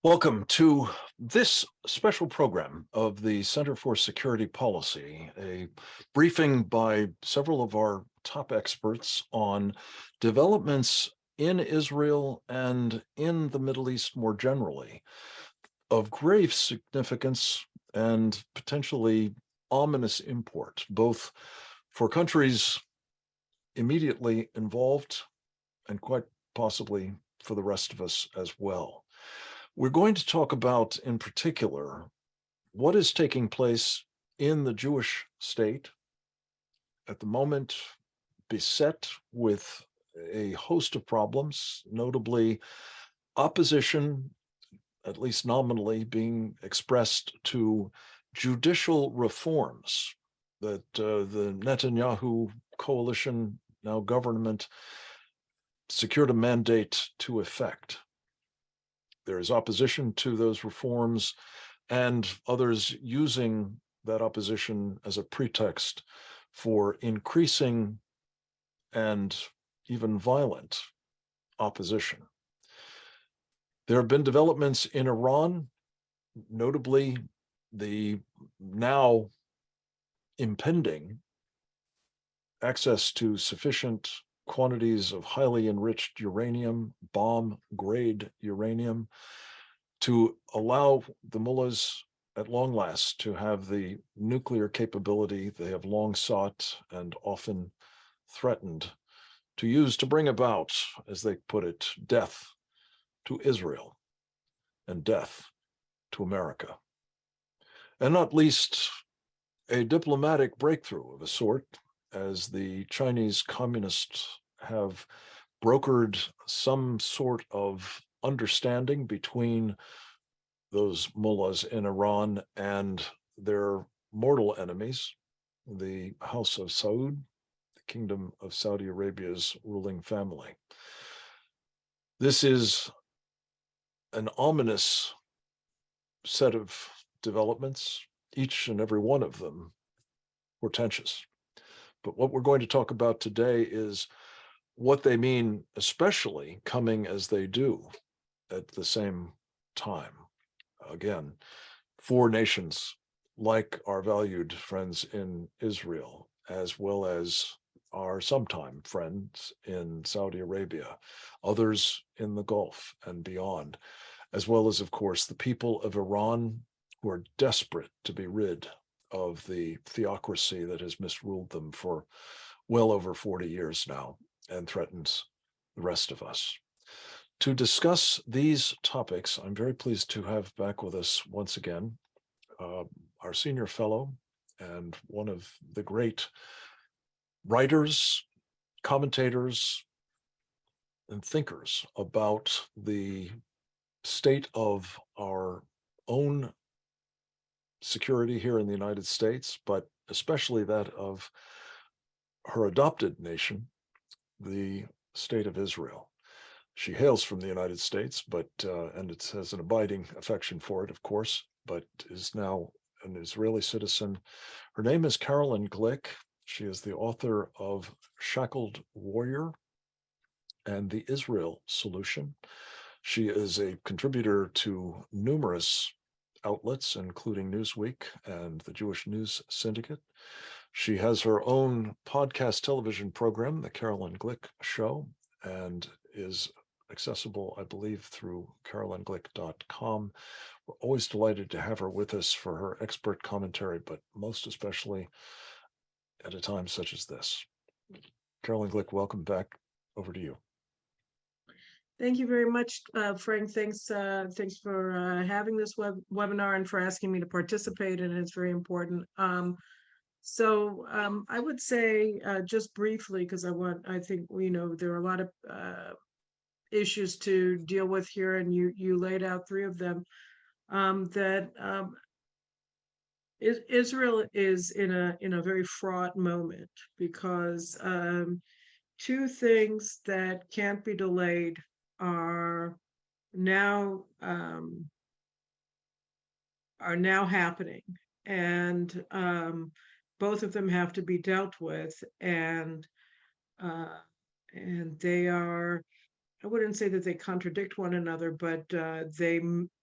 Welcome to this special program of the Center for Security Policy, a briefing by several of our top experts on developments in Israel and in the Middle East more generally of grave significance and potentially ominous import, both for countries immediately involved and quite possibly for the rest of us as well. We're going to talk about, in particular, what is taking place in the Jewish state at the moment, beset with a host of problems, notably opposition, at least nominally, being expressed to judicial reforms that the Netanyahu coalition, now government, secured a mandate to effect. There is opposition to those reforms and others using that opposition as a pretext for increasing and even violent opposition. There have been developments in Iran, notably the now impending access to sufficient quantities of highly enriched uranium, bomb-grade uranium, to allow the mullahs at long last to have the nuclear capability they have long sought and often threatened to use to bring about, as they put it, death to Israel and death to America. And not least, a diplomatic breakthrough of a sort, as the Chinese communists have brokered some sort of understanding between those mullahs in Iran and their mortal enemies, the House of Saud, the Kingdom of Saudi Arabia's ruling family. This is an ominous set of developments, each and every one of them portentous. But what we're going to talk about today is what they mean, especially coming as they do at the same time. Again, four nations like our valued friends in Israel, as well as our sometime friends in Saudi Arabia, others in the Gulf and beyond, as well as, of course, the people of Iran who are desperate to be rid of the theocracy that has misruled them for well over 40 years now and threatens the rest of us. To discuss these topics, I'm very pleased to have back with us once again our senior fellow and one of the great writers, commentators, and thinkers about the state of our own security here in the United States, but especially that of her adopted nation, the state of Israel. She hails from the United States, but and it has an abiding affection for it, of course, but is now an Israeli citizen. Her name is Carolyn Glick. She is the author of Shackled Warrior and the Israel Solution. She is a contributor to numerous outlets, including Newsweek and the Jewish News Syndicate. She has her own podcast television program, The Carolyn Glick Show, and is accessible, I believe, through carolynglick.com. We're always delighted to have her with us for her expert commentary, but most especially at a time such as this. Carolyn Glick, welcome back. Over to you. Thank you very much, Frank. Thanks for having this webinar and for asking me to participate, and it's very important. I would say just briefly, because I think there are a lot of issues to deal with here, and you laid out three of them. Israel is in a very fraught moment because two things that can't be delayed are now happening, and both of them have to be dealt with, and they are I wouldn't say that they contradict one another, but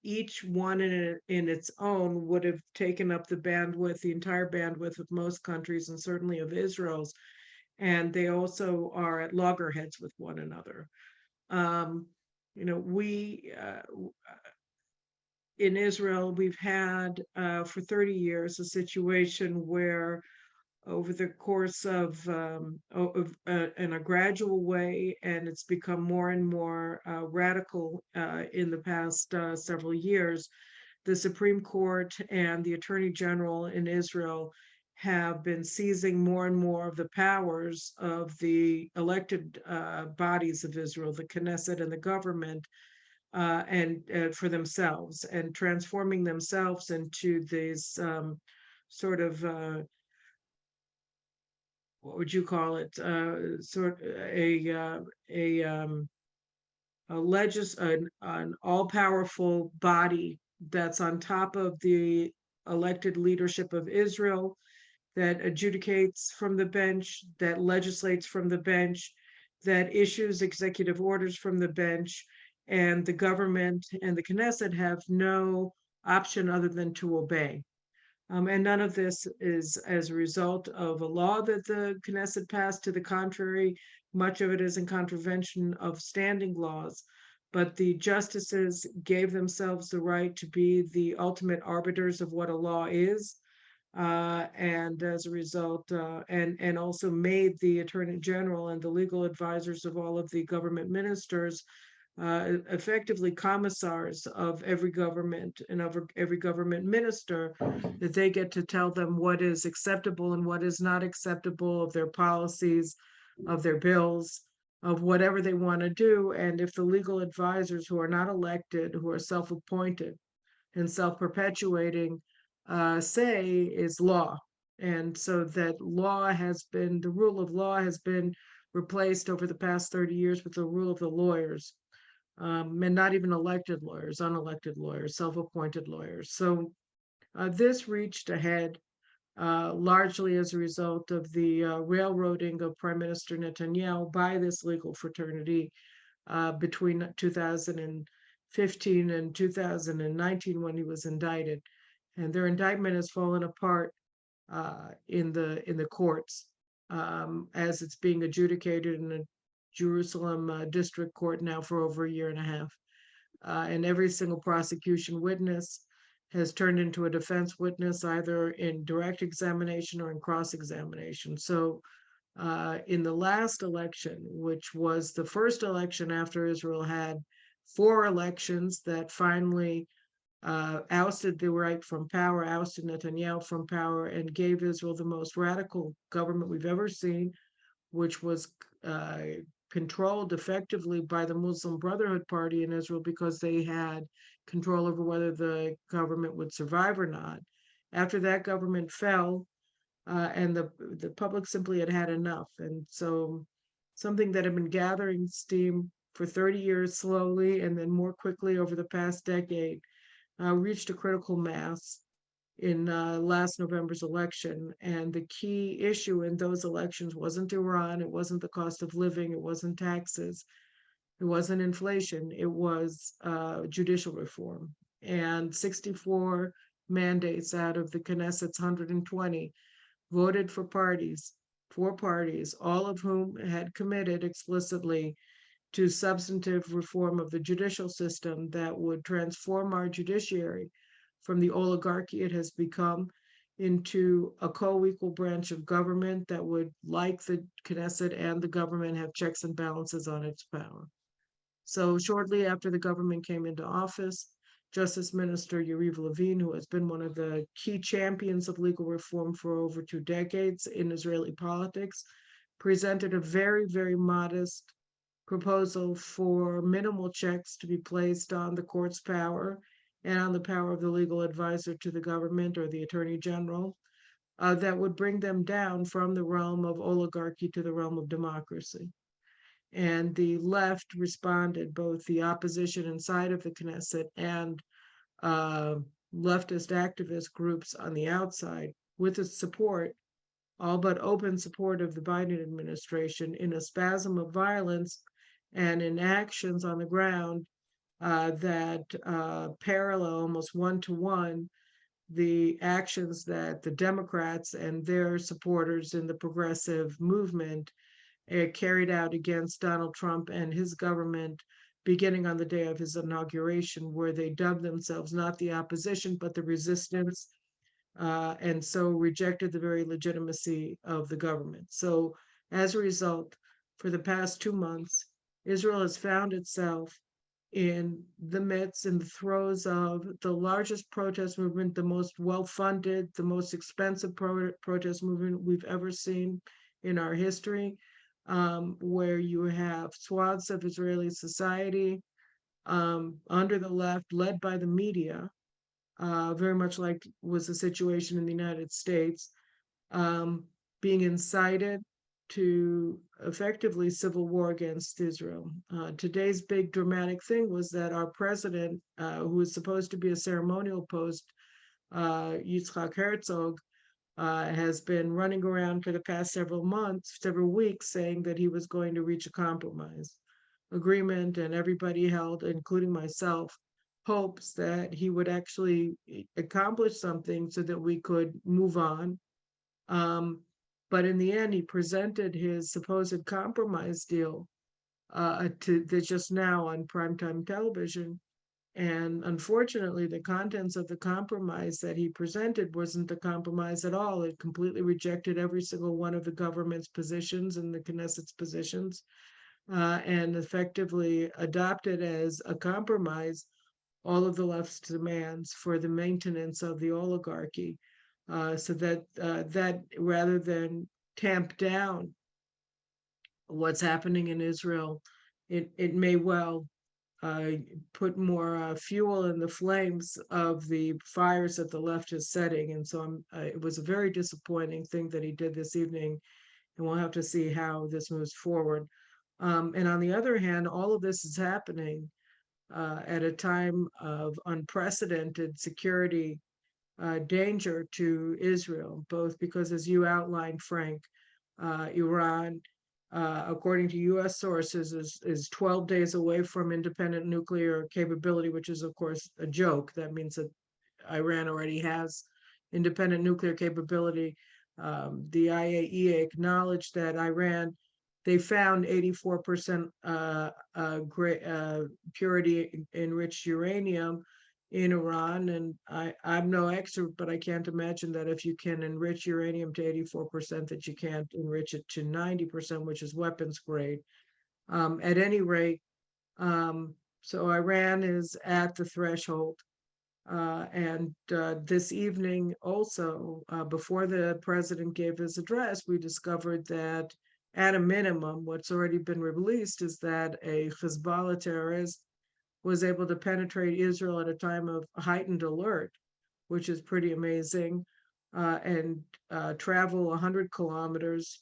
each one in its own would have taken up the bandwidth, the entire bandwidth of most countries, and certainly of Israel's. And they also are at loggerheads with one another. Um, we in Israel, we've had for 30 years a situation where over the course of in a gradual way, and it's become more and more radical in the past several years. The Supreme Court and the Attorney General in Israel have been seizing more and more of the powers of the elected bodies of Israel, the Knesset and the government, and for themselves, and transforming themselves into these sort of what would you call it? Sort a an all-powerful body that's on top of the elected leadership of Israel, that adjudicates from the bench, that legislates from the bench, that issues executive orders from the bench, and the government and the Knesset have no option other than to obey. And none of this is as a result of a law that the Knesset passed. To the contrary, much of it is in contravention of standing laws. But the justices gave themselves the right to be the ultimate arbiters of what a law is. And as a result, and also made the Attorney General and the legal advisors of all of the government ministers effectively commissars of every government and of every government minister, that they get to tell them what is acceptable and what is not acceptable of their policies, of their bills, of whatever they want to do. And if the legal advisors who are not elected, who are self-appointed and self-perpetuating, say is law. And so that the rule of law has been replaced over the past 30 years with the rule of the lawyers, and not even elected lawyers, unelected lawyers, self-appointed lawyers. So this reached a head largely as a result of the railroading of Prime Minister Netanyahu by this legal fraternity between 2015 and 2019 when he was indicted. And their indictment has fallen apart in the courts as it's being adjudicated in a Jerusalem district court now for over a year and a half. And every single prosecution witness has turned into a defense witness, either in direct examination or in cross-examination. So in the last election, which was the first election after Israel had 4 elections that finally ousted the right from power, ousted Netanyahu from power, and gave Israel the most radical government we've ever seen, which was controlled effectively by the Muslim Brotherhood Party in Israel because they had control over whether the government would survive or not. After that government fell, and the public simply had had enough. And so something that had been gathering steam for 30 years slowly and then more quickly over the past decade reached a critical mass in last November's election. And the key issue in those elections wasn't Iran, it wasn't the cost of living, it wasn't taxes, it wasn't inflation, it was judicial reform. And 64 mandates out of the Knesset's 120 voted for 4 parties, all of whom had committed explicitly to substantive reform of the judicial system that would transform our judiciary from the oligarchy it has become into a co-equal branch of government that would, like the Knesset and the government, have checks and balances on its power. So shortly after the government came into office, Justice Minister Yariv Levin, who has been one of the key champions of legal reform for over 2 decades in Israeli politics, presented a very, very modest proposal for minimal checks to be placed on the court's power and on the power of the legal advisor to the government or the attorney general, that would bring them down from the realm of oligarchy to the realm of democracy. And the left responded, both the opposition inside of the Knesset and leftist activist groups on the outside, with the support, all but open support, of the Biden administration, in a spasm of violence and in actions on the ground that parallel almost one to one the actions that the Democrats and their supporters in the progressive movement carried out against Donald Trump and his government beginning on the day of his inauguration, where they dubbed themselves not the opposition, but the resistance, and so rejected the very legitimacy of the government. So, as a result, for the past 2 months, Israel has found itself in the midst, in the throes of the largest protest movement, the most well funded, the most expensive protest movement we've ever seen in our history, where you have swaths of Israeli society under the left, led by the media, very much like was the situation in the United States, um, being incited to effectively civil war against Israel. Today's big dramatic thing was that our president, who is supposed to be a ceremonial post, Yitzhak Herzog, has been running around for the past several months, several weeks, saying that he was going to reach a compromise agreement, and everybody held, including myself, hopes that he would actually accomplish something so that we could move on. um, but in the end, he presented his supposed compromise deal just now on primetime television. And unfortunately, the contents of the compromise that he presented wasn't the compromise at all. It completely rejected every single one of the government's positions and the Knesset's positions, and effectively adopted as a compromise all of the left's demands for the maintenance of the oligarchy, so that rather than tamp down what's happening in Israel, it may well uh, put more fuel in the flames of the fires that the left is setting. And so it was a very disappointing thing that he did this evening, and we'll have to see how this moves forward. And on the other hand, all of this is happening at a time of unprecedented security danger to Israel, both because, as you outlined, Frank, Iran, according to US sources, is 12 days away from independent nuclear capability, which is, of course, a joke. That means that Iran already has independent nuclear capability. The IAEA acknowledged that Iran, they found 84% purity enriched uranium in Iran. And I'm no expert, but I can't imagine that if you can enrich uranium to 84%, that you can't enrich it to 90%, which is weapons grade. At any rate, so Iran is at the threshold. And this evening, also, before the president gave his address, we discovered that, at a minimum, what's already been released is that a Hezbollah terrorist was able to penetrate Israel at a time of heightened alert, which is pretty amazing, and travel 100 kilometers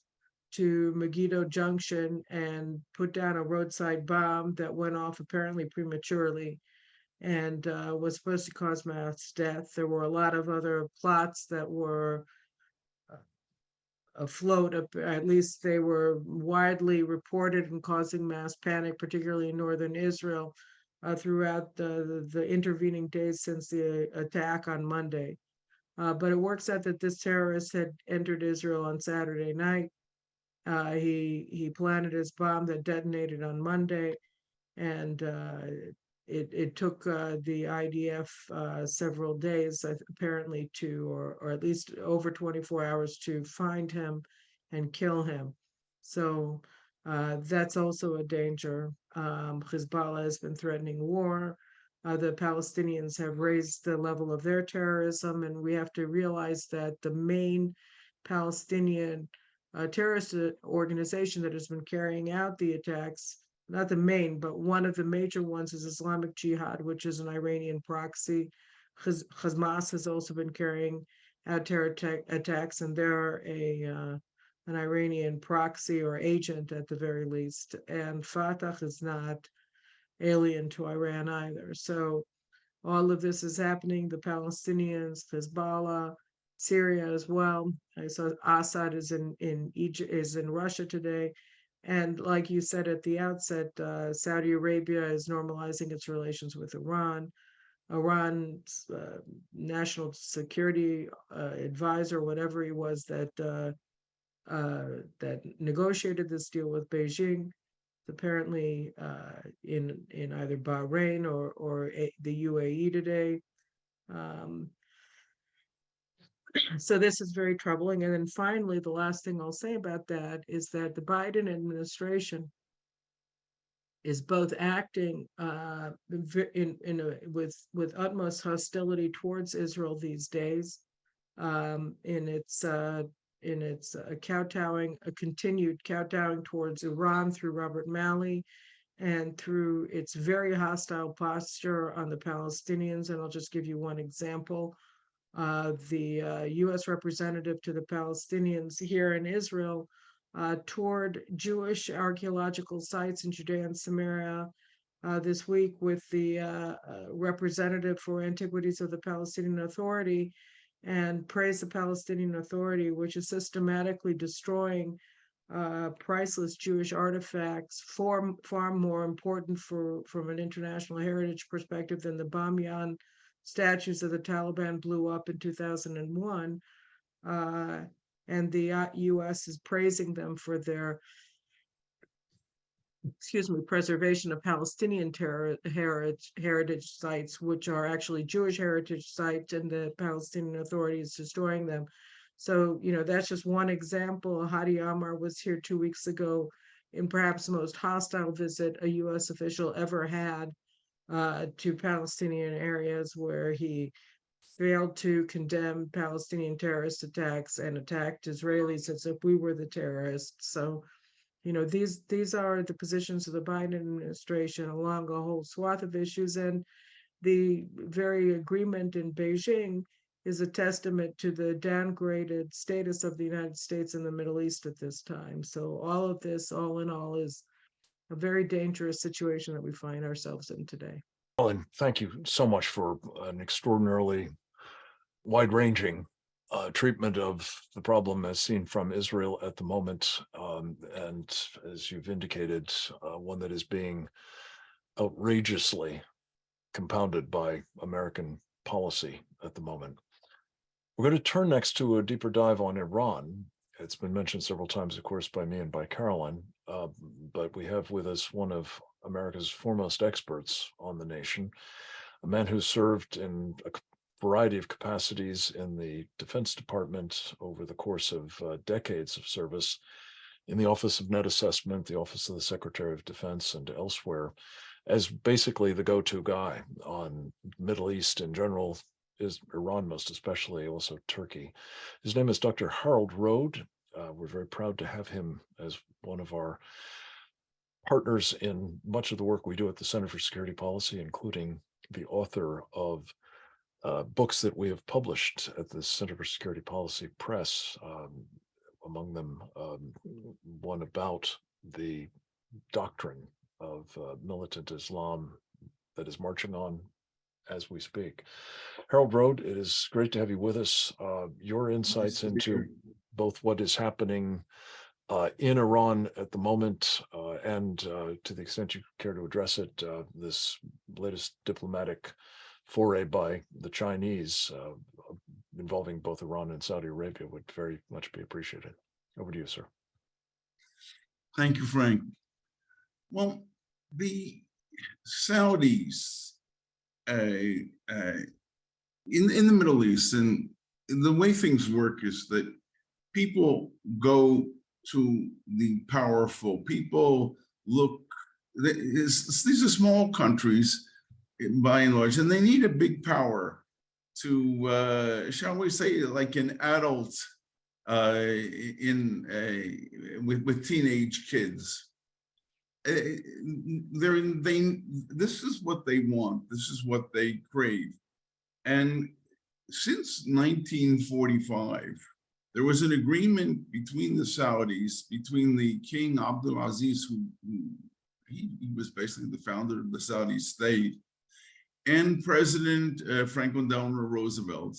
to Megiddo Junction and put down a roadside bomb that went off apparently prematurely and was supposed to cause mass death. There were a lot of other plots that were afloat, at least they were widely reported and causing mass panic, particularly in northern Israel, throughout the intervening days since the attack on Monday. But it works out that this terrorist had entered Israel on Saturday night. He planted his bomb that detonated on Monday, and it took the IDF several days, apparently, or at least over 24 hours to find him and kill him. So that's also a danger. Hezbollah has been threatening war. The Palestinians have raised the level of their terrorism, and we have to realize that the main Palestinian terrorist organization that has been carrying out the attacks, not the main, but one of the major ones, is Islamic Jihad, which is an Iranian proxy. Hamas has also been carrying out terror attacks, and they're an Iranian proxy or agent at the very least. And Fatah is not alien to Iran either. So all of this is happening. The Palestinians, Hezbollah, Syria as well. I saw Assad is in Egypt, is in Russia today. And like you said at the outset, Saudi Arabia is normalizing its relations with Iran. Iran's national security advisor, whatever he was, that negotiated this deal with Beijing, apparently in either Bahrain or the UAE today. Um, so this is very troubling. And then finally, the last thing I'll say about that is that the Biden administration is both acting with utmost hostility towards Israel these days, in its kowtowing, a continued kowtowing towards Iran through Robert Malley, and through its very hostile posture on the Palestinians. And I'll just give you one example. The U.S. representative to the Palestinians here in Israel toured Jewish archaeological sites in Judea and Samaria this week with the representative for antiquities of the Palestinian Authority, and praised the Palestinian Authority, which is systematically destroying priceless Jewish artifacts, far more important from an international heritage perspective than the Bamyan statues that the Taliban blew up in 2001. And the U.S. is praising them for their, preservation of Palestinian heritage sites, which are actually Jewish heritage sites, and the Palestinian Authority is destroying them. So, that's just one example. Hadi Amar was here 2 weeks ago in perhaps the most hostile visit a U.S. official ever had to Palestinian areas, where he failed to condemn Palestinian terrorist attacks and attacked Israelis as if we were the terrorists. So, these are the positions of the Biden administration along a whole swath of issues. And the very agreement in Beijing is a testament to the downgraded status of the United States in the Middle East at this time. So all of this, all in all, is a very dangerous situation that we find ourselves in today. Well, and thank you so much for an extraordinarily wide-ranging treatment of the problem as seen from Israel at the moment. And as you've indicated, one that is being outrageously compounded by American policy at the moment. We're going to turn next to a deeper dive on Iran. It's been mentioned several times, of course, by me and by Caroline, but we have with us one of America's foremost experts on the nation, a man who served in a variety of capacities in the Defense Department over the course of decades of service in the Office of Net Assessment, the Office of the Secretary of Defense, and elsewhere, as basically the go-to guy on Middle East in general, is Iran most especially, also Turkey. His name is Dr. Harold Rode. We're very proud to have him as one of our partners in much of the work we do at the Center for Security Policy, including the author of books that we have published at the Center for Security Policy Press, among them one about the doctrine of militant Islam that is marching on as we speak. Harold Rode, it is great to have you with us. Your insights into both what is happening in Iran at the moment and to the extent you care to address it, this latest diplomatic foray by the Chinese involving both Iran and Saudi Arabia would very much be appreciated. Over to you, sir. Thank you, Frank. Well, the Saudis in the Middle East, and the way things work is that people go to the powerful. People look, these are small countries by and large, and they need a big power to, shall we say, like an adult with teenage kids. This is what they want. This is what they crave. And since 1945, there was an agreement between the Saudis, between the King Abdulaziz, who he was basically the founder of the Saudi state, and President Franklin Delano Roosevelt,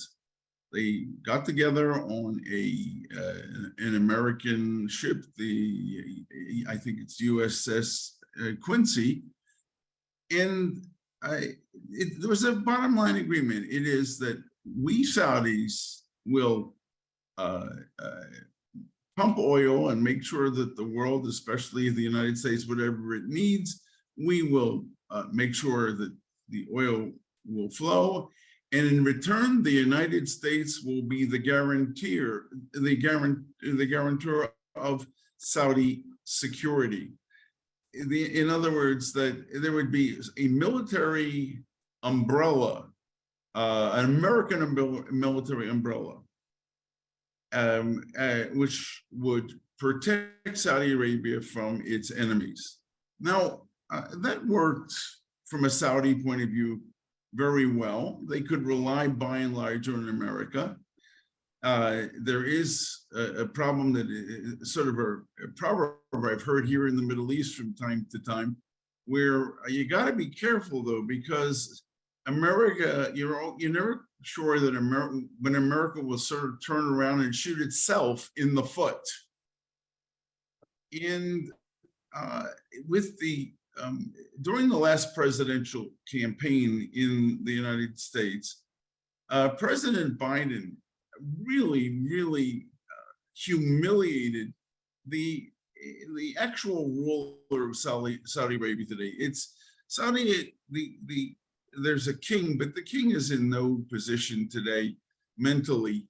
They got together on an American ship, I think it's USS Quincy, and there was a bottom line agreement. It is that we Saudis will pump oil and make sure that the world, especially the United States, whatever it needs, we will make sure that the oil will flow. And in return, the United States will be the guarantor of Saudi security. In other words, that there would be a military umbrella, an American military umbrella, which would protect Saudi Arabia from its enemies. Now, that worked from a Saudi point of view very well. They could rely by and large on America. There is a problem that is sort of a proverb I've heard here in the Middle East from time to time, where you got to be careful though, because America, you're never sure that when America will sort of turn around and shoot itself in the foot. And with the during the last presidential campaign in the United States, President Biden really humiliated the actual ruler of Saudi Arabia today. It's Saudi, there's a king, but the king is in no position today mentally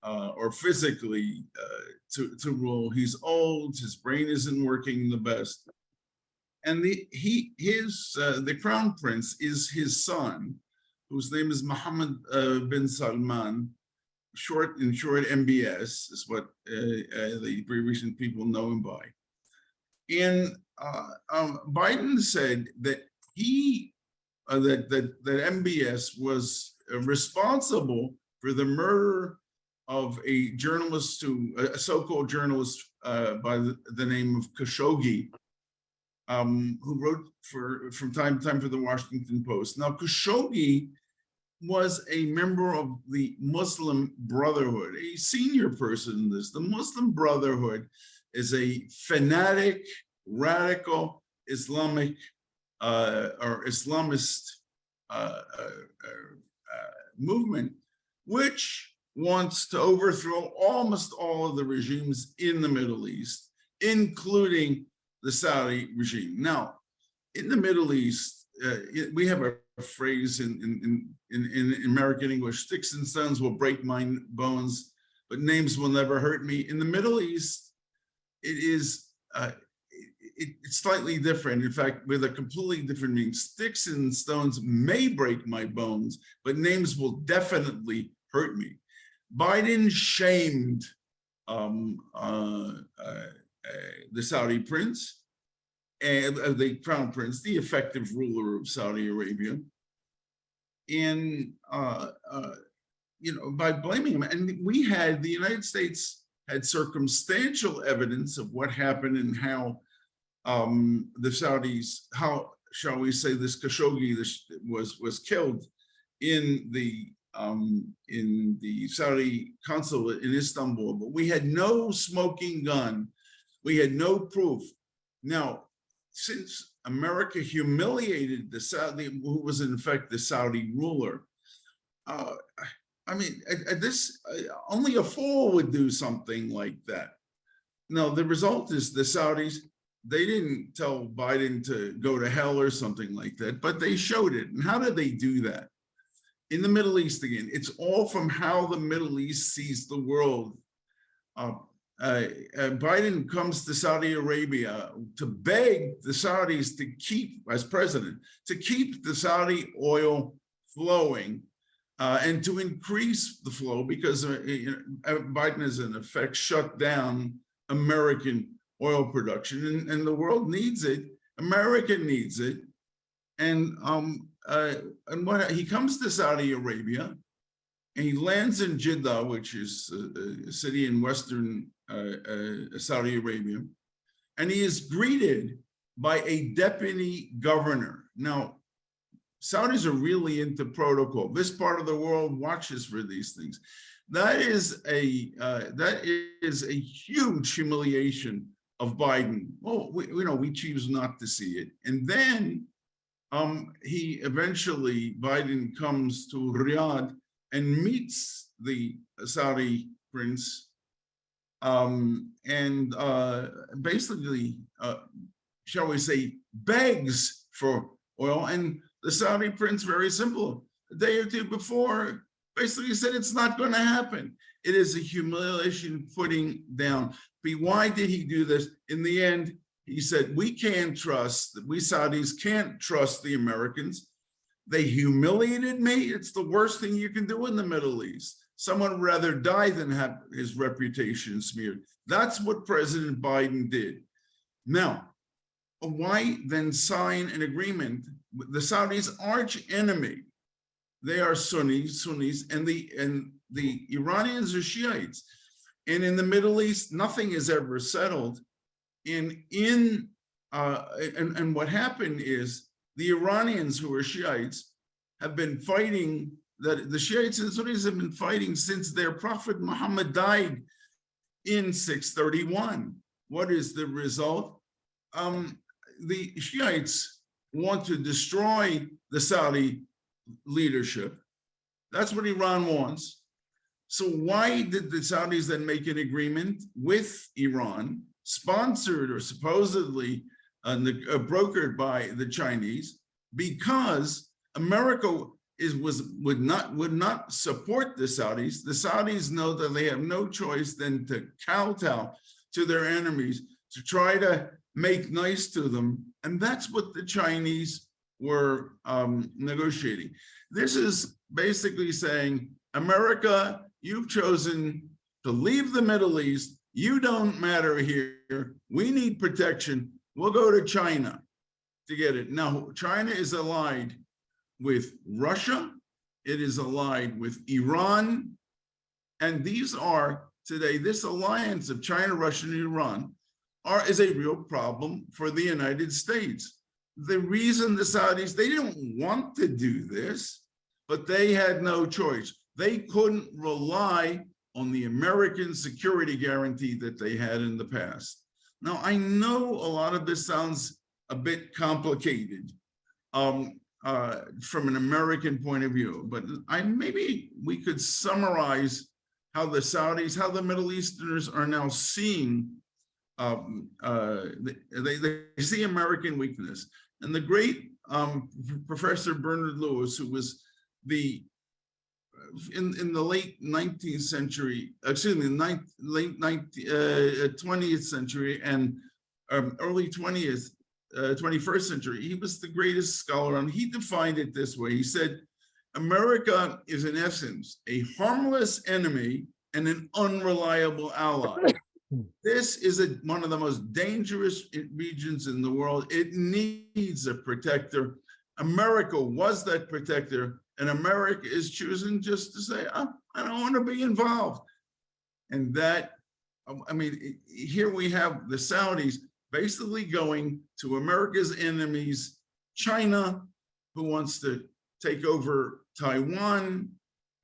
or physically to rule. He's old, his brain isn't working the best. And the crown prince is his son, whose name is Mohammed bin Salman. In short, MBS is what the very recent people know him by. And Biden said that that MBS was responsible for the murder of a journalist, a so-called journalist by the name of Khashoggi, who wrote from time to time for the Washington Post. Now, Khashoggi was a member of the Muslim Brotherhood, a senior person in this. The Muslim Brotherhood is a fanatic, radical Islamic or Islamist movement, which wants to overthrow almost all of the regimes in the Middle East, including the Saudi regime. Now, in the Middle East, we have a phrase in American English: sticks and stones will break my bones, but names will never hurt me. In the Middle East, it's slightly different. In fact, with a completely different meaning. Sticks and stones may break my bones, but names will definitely hurt me. Biden shamed the Saudi prince, and the crown prince, the effective ruler of Saudi Arabia, and by blaming him. And the United States had circumstantial evidence of what happened and how the Saudis, how shall we say, this Khashoggi was killed in the Saudi consulate in Istanbul. But we had no smoking gun. We had no proof. Now, since America humiliated the Saudi, who was in fact the Saudi ruler, only a fool would do something like that. Now, the result is the Saudis, they didn't tell Biden to go to hell or something like that, but they showed it. And how did they do that? In the Middle East again, it's all from how the Middle East sees the world. Biden comes to Saudi Arabia to beg the Saudis to keep, as president, to keep the Saudi oil flowing and to increase the flow, because Biden has in effect shut down American oil production, and the world needs it. America needs it. And what he comes to Saudi Arabia, and he lands in Jeddah, which is a city in western Saudi Arabia, and he is greeted by a deputy governor. Now, Saudis are really into protocol. This part of the world watches for these things. That is a huge humiliation of Biden. Well, we choose not to see it. And then Biden comes to Riyadh and meets the Saudi prince, and basically, shall we say, begs for oil. And the Saudi prince, very simple, a day or two before, basically said it's not going to happen. It is a humiliation putting down. But why did he do this? In the end, he said, we Saudis can't trust the Americans. They humiliated me. It's the worst thing you can do in the Middle East. Someone would rather die than have his reputation smeared. That's what President Biden did. Now, why then sign an agreement with the Saudis' arch enemy? They are Sunnis, and the Iranians are Shiites. And in the Middle East, nothing is ever settled. And what happened is the Iranians, who are Shiites, have been fighting. That the Shiites and Sunnis have been fighting since their prophet Muhammad died in 631. What is the result? The Shiites want to destroy the Saudi leadership. That's what Iran wants. So why did the Saudis then make an agreement with Iran, sponsored or supposedly brokered by the Chinese? Because America would not support the Saudis. The Saudis know that they have no choice than to kowtow to their enemies, to try to make nice to them. And that's what the Chinese were negotiating. This is basically saying, America, you've chosen to leave the Middle East. You don't matter here. We need protection. We'll go to China to get it. Now, China is allied with Russia. It is allied with Iran. And these are today, this alliance of China, Russia, and Iran is a real problem for the United States. The reason the Saudis, they didn't want to do this, but they had no choice. They couldn't rely on the American security guarantee that they had in the past. Now, I know a lot of this sounds a bit complicated from an American point of view, but maybe we could summarize how the Saudis, how the Middle Easterners are now seeing, they see American weakness. And the great Professor Bernard Lewis, who was in the late 19th century, excuse me, late 20th century and early 21st century, he was the greatest scholar, and he defined it this way. He said, America is in essence a harmless enemy and an unreliable ally. This is one of the most dangerous regions in the world. It needs a protector. America was that protector, and America is choosing just to say, oh, I don't want to be involved. And that, I mean, here we have the Saudis basically going to America's enemies, China, who wants to take over Taiwan,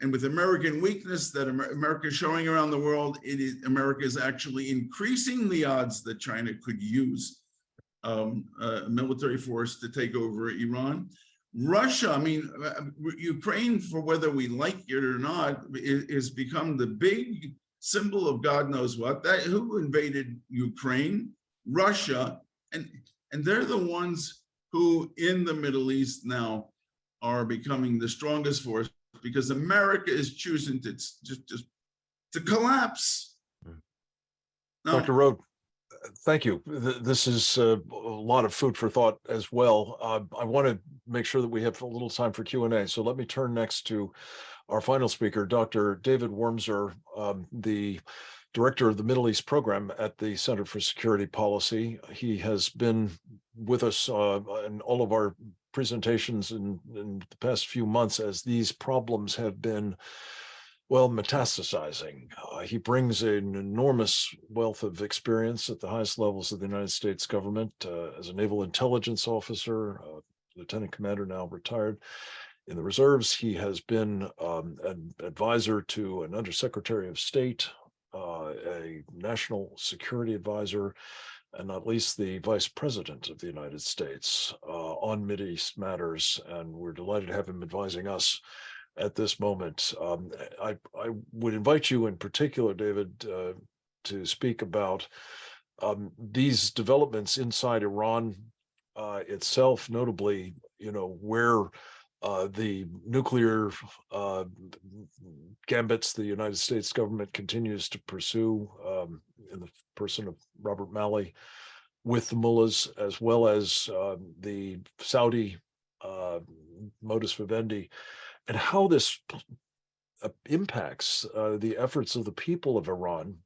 and with American weakness that America is showing around the world, America is actually increasing the odds that China could use a military force to take over Iran. Russia, I mean, Ukraine, for whether we like it or not, has become the big symbol of God knows what. Who invaded Ukraine? Russia, and they're the ones who in the Middle East now are becoming the strongest force, because America is choosing to just to collapse. Now, Dr. Rohde, thank you. This is a lot of food for thought as well. I want to make sure that we have a little time for Q&A. So let me turn next to our final speaker, Dr. David Wormser, the Director of the Middle East Program at the Center for Security Policy. He has been with us in all of our presentations in the past few months as these problems have been, well, metastasizing. He brings an enormous wealth of experience at the highest levels of the United States government as a naval intelligence officer, lieutenant commander, now retired, in the reserves. He has been an advisor to an undersecretary of state, a national security advisor, and not least the vice president of the United States on Mideast matters. And we're delighted to have him advising us at this moment. I would invite you in particular, David, to speak about these developments inside Iran itself, notably, where the nuclear gambits the United States government continues to pursue in the person of Robert Malley with the mullahs, as well as the Saudi modus vivendi, and how this impacts the efforts of the people of Iran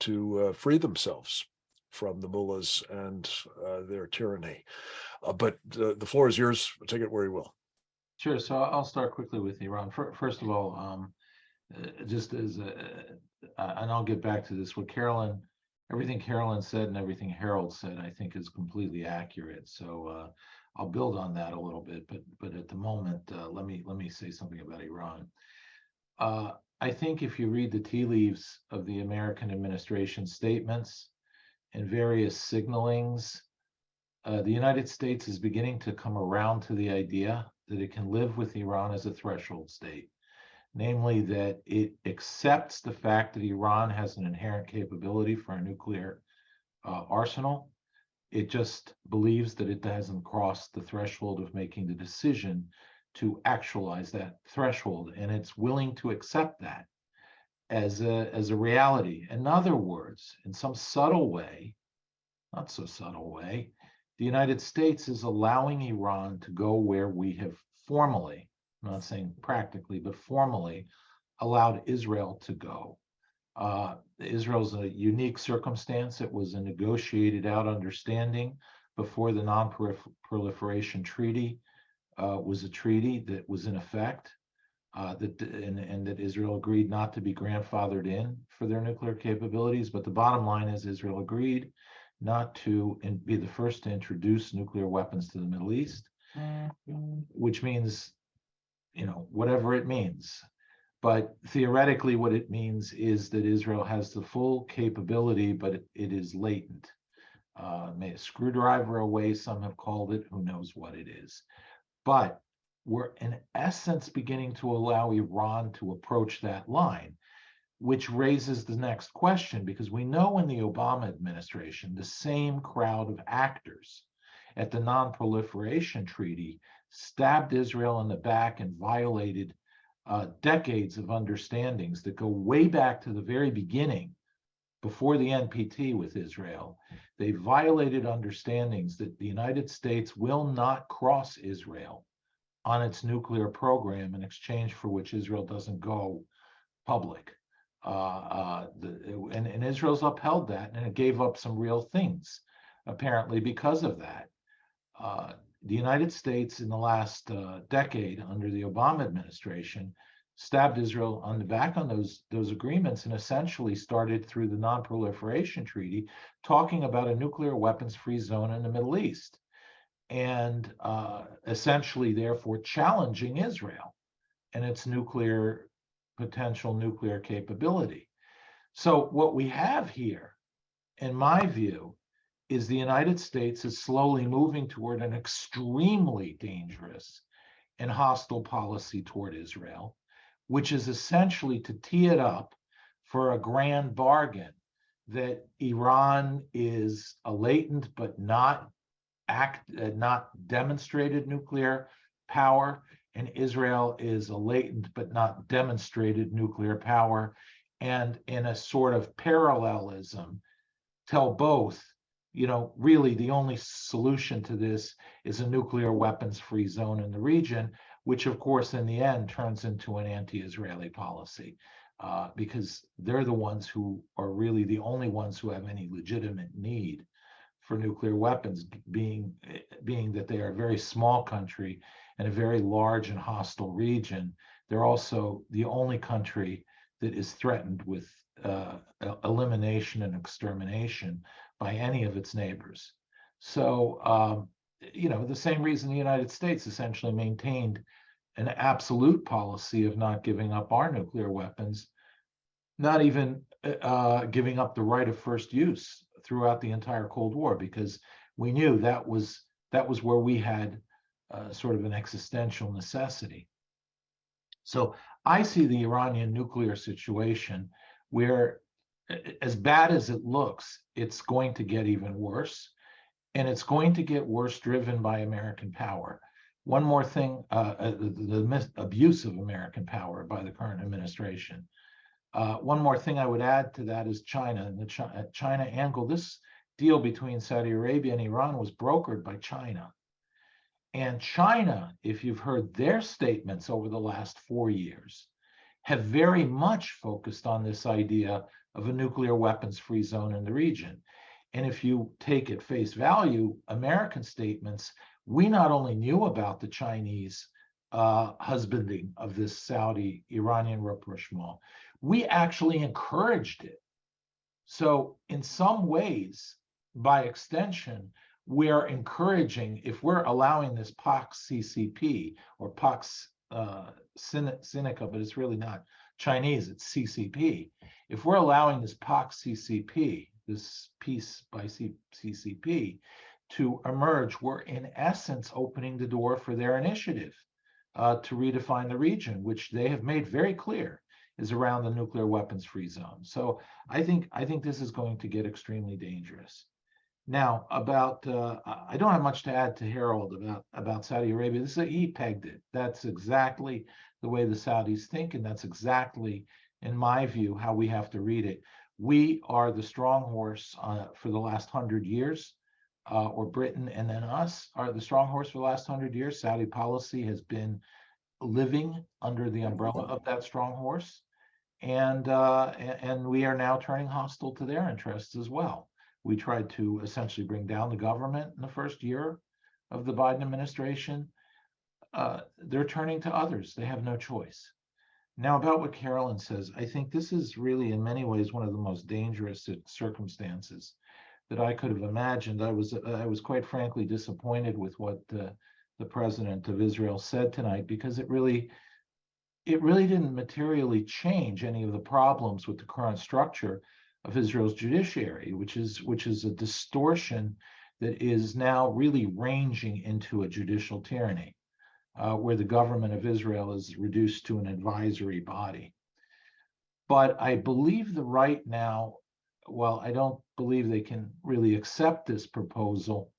to free themselves from the mullahs and their tyranny. But the floor is yours. Take it where you will. Sure. So I'll start quickly with Iran. First of all, just as, and I'll get back to this, everything Carolyn said and everything Harold said, I think is completely accurate. So I'll build on that a little bit, but at the moment, let me say something about Iran. I think if you read the tea leaves of the American administration statements and various signalings, the United States is beginning to come around to the idea that it can live with Iran as a threshold state, namely that it accepts the fact that Iran has an inherent capability for a nuclear arsenal. It just believes that it hasn't crossed the threshold of making the decision to actualize that threshold, and it's willing to accept that as a reality. In other words, in some subtle way, not so subtle way, the United States is allowing Iran to go where we have formally, I'm not saying practically, but formally allowed Israel to go. Israel's a unique circumstance. It was a negotiated out understanding before the Non-Proliferation Treaty was a treaty that was in effect, and that Israel agreed not to be grandfathered in for their nuclear capabilities. But the bottom line is Israel agreed not to be the first to introduce nuclear weapons to the Middle East, which means, whatever it means. But theoretically, what it means is that Israel has the full capability, but it is latent. May a screwdriver away, some have called it, who knows what it is. But we're in essence beginning to allow Iran to approach that line, which raises the next question, because we know in the Obama administration, the same crowd of actors at the Non-Proliferation Treaty stabbed Israel in the back and violated decades of understandings that go way back to the very beginning, before the NPT with Israel. They violated understandings that the United States will not cross Israel on its nuclear program, in exchange for which Israel doesn't go public. And Israel's upheld that, and it gave up some real things, apparently, because of that. The United States in the last decade, under the Obama administration, stabbed Israel on the back on those agreements, and essentially started through the Non-Proliferation Treaty talking about a nuclear weapons-free zone in the Middle East, and essentially therefore challenging Israel and its potential nuclear capability. So what we have here, in my view, is the United States is slowly moving toward an extremely dangerous and hostile policy toward Israel, which is essentially to tee it up for a grand bargain that Iran is a latent but not demonstrated nuclear power, and Israel is a latent but not demonstrated nuclear power, and in a sort of parallelism, tell both, really the only solution to this is a nuclear weapons-free zone in the region, which of course in the end turns into an anti-Israeli policy, because they're the ones who are really the only ones who have any legitimate need for nuclear weapons, being that they are a very small country in a very large and hostile region. They're also the only country that is threatened with elimination and extermination by any of its neighbors. So, the same reason the United States essentially maintained an absolute policy of not giving up our nuclear weapons, not even giving up the right of first use throughout the entire Cold War, because we knew that was where we had sort of an existential necessity. So I see the Iranian nuclear situation where, as bad as it looks, it's going to get even worse. And it's going to get worse driven by American power. One more thing, the abuse of American power by the current administration. One more thing I would add to that is China and the China angle. This deal between Saudi Arabia and Iran was brokered by China. And China, if you've heard their statements over the last 4 years, have very much focused on this idea of a nuclear weapons-free zone in the region. And if you take at face value American statements, we not only knew about the Chinese husbanding of this Saudi-Iranian rapprochement, we actually encouraged it. So in some ways, by extension, we are encouraging, if we're allowing this Pax CCP or Pax Sinica, but it's really not Chinese, it's CCP. If we're allowing this Pax CCP, this peace by CCP, to emerge, we're in essence opening the door for their initiative to redefine the region, which they have made very clear is around the nuclear weapons-free zone. So I think this is going to get extremely dangerous. Now, about I don't have much to add to Harold about Saudi Arabia. He pegged it. That's exactly the way the Saudis think, and that's exactly, in my view, how we have to read it. We are the strong horse for the last 100 years, or Britain and then us are the strong horse for the last 100 years. Saudi policy has been living under the umbrella of that strong horse, and we are now turning hostile to their interests as well. We tried to essentially bring down the government in the first year of the Biden administration. They're turning to others. They have no choice. Now, about what Carolyn says, I think this is really in many ways one of the most dangerous circumstances that I could have imagined. I was quite frankly disappointed with what the president of Israel said tonight, because it really didn't materially change any of the problems with the current structure of Israel's judiciary, which is a distortion that is now really ranging into a judicial tyranny, where the government of Israel is reduced to an advisory body. But I believe the right now, while I don't believe they can really accept this proposal,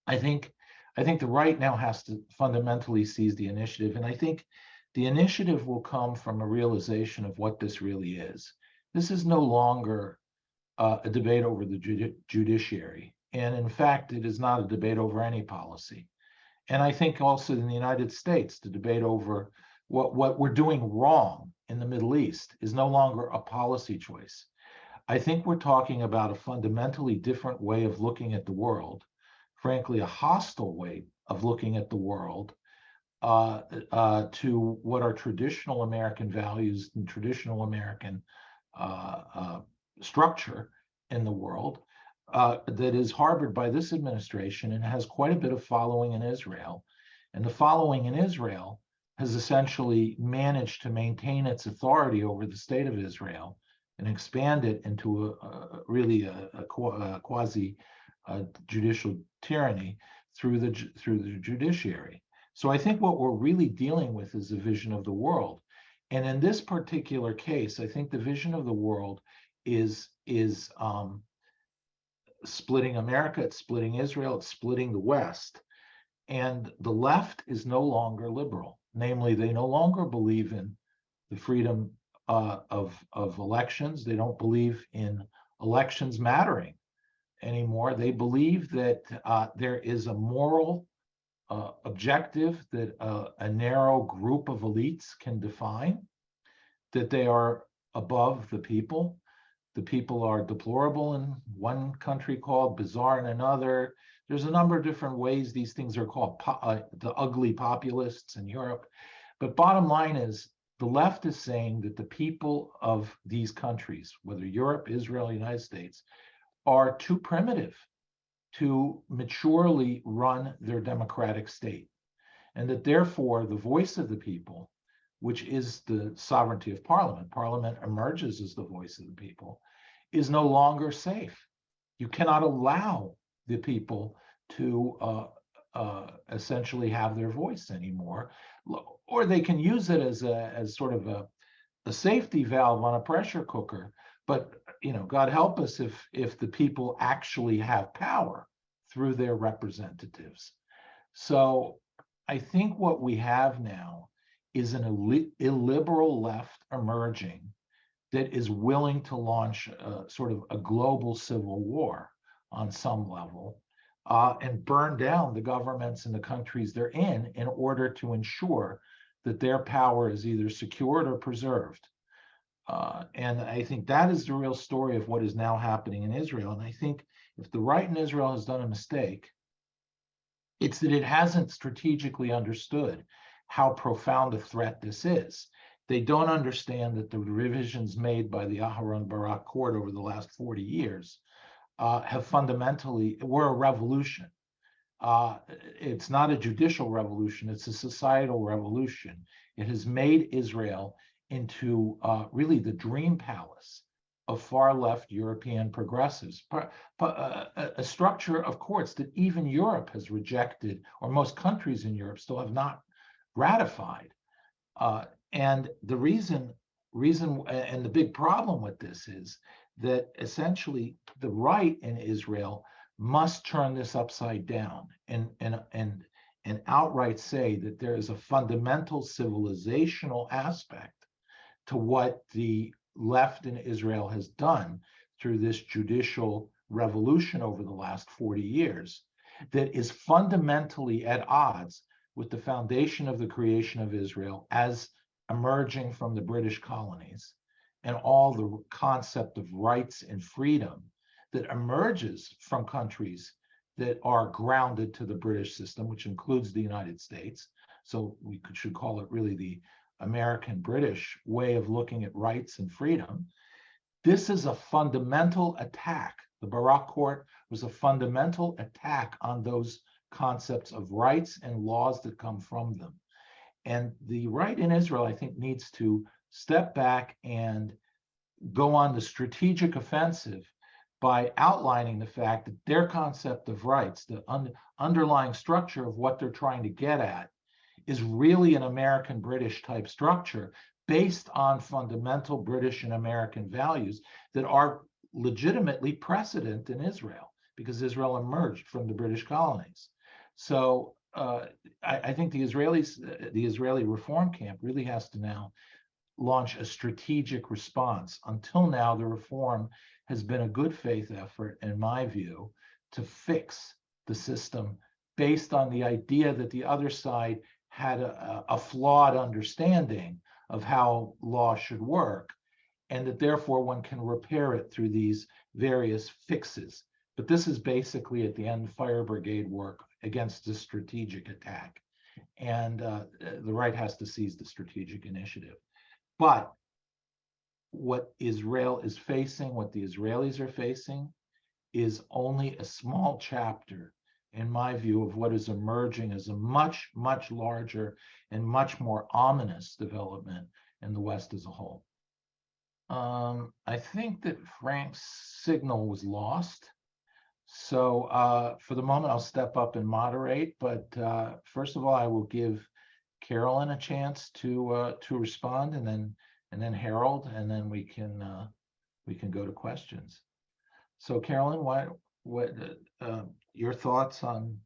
I think the right now has to fundamentally seize the initiative. And I think the initiative will come from a realization of what this really is. This is no longer a debate over the judiciary. And in fact, it is not a debate over any policy. And I think also in the United States, the debate over what we're doing wrong in the Middle East is no longer a policy choice. I think we're talking about a fundamentally different way of looking at the world, frankly, a hostile way of looking at the world to what are traditional American values and traditional American structure in the world that is harbored by this administration and has quite a bit of following in Israel. And the following in Israel has essentially managed to maintain its authority over the state of Israel and expand it into a quasi judicial tyranny through the judiciary. So I think what we're really dealing with is a vision of the world. And in this particular case, I think the vision of the world is splitting America, it's splitting Israel, it's splitting the West. And the left is no longer liberal. Namely, they no longer believe in the freedom of elections. They don't believe in elections mattering anymore. They believe that there is a moral objective that a narrow group of elites can define, that they are above the people. The people are deplorable in one country, called bizarre in another. There's a number of different ways these things are called, the ugly populists in Europe. But bottom line is, the left is saying that the people of these countries, whether Europe, Israel, United States, are too primitive to maturely run their democratic state. and that therefore the voice of the people, which is the sovereignty of Parliament, Parliament emerges as the voice of the people, is no longer safe. You cannot allow the people to essentially have their voice anymore, or they can use it as sort of a safety valve on a pressure cooker. But God help us if the people actually have power through their representatives. So I think what we have now is an illiberal left emerging that is willing to launch sort of a global civil war on some level, and burn down the governments in the countries they're in order to ensure that their power is either secured or preserved. And I think that is the real story of what is now happening in Israel. And I think if the right in Israel has done a mistake, it's that it hasn't strategically understood how profound a threat this is. They don't understand that the revisions made by the Aharon Barak court over the last 40 years have fundamentally, were a revolution. It's not a judicial revolution, it's a societal revolution. It has made Israel into really the dream palace of far left European progressives, a structure of courts that even Europe has rejected, or most countries in Europe still have not ratified. And the reason and the big problem with this is that essentially the right in Israel must turn this upside down and outright say that there is a fundamental civilizational aspect to what the left in Israel has done through this judicial revolution over the last 40 years that is fundamentally at odds with the foundation of the creation of Israel as emerging from the British colonies and all the concept of rights and freedom that emerges from countries that are grounded to the British system, which includes the United States. So we should call it really the American-British way of looking at rights and freedom. This is a fundamental attack. The Barak Court was a fundamental attack on those concepts of rights and laws that come from them. And the right in Israel, I think, needs to step back and go on the strategic offensive by outlining the fact that their concept of rights, the underlying structure of what they're trying to get at, is really an American-British type structure based on fundamental British and American values that are legitimately precedent in Israel because Israel emerged from the British colonies. So I think the Israeli reform camp really has to now launch a strategic response. Until now, the reform has been a good faith effort, in my view, to fix the system based on the idea that the other side had a flawed understanding of how law should work, and that therefore one can repair it through these various fixes. But this is basically, at the end, fire brigade work against a strategic attack. And the right has to seize the strategic initiative. But what Israel is facing, what the Israelis are facing, is only a small chapter, in my view, of what is emerging as a much, much larger and much more ominous development in the West as a whole. I think that Frank's signal was lost. So for the moment, I'll step up and moderate. But first of all, I will give Carolyn a chance to respond, and then Harold, and then we can go to questions. So Carolyn, what your thoughts on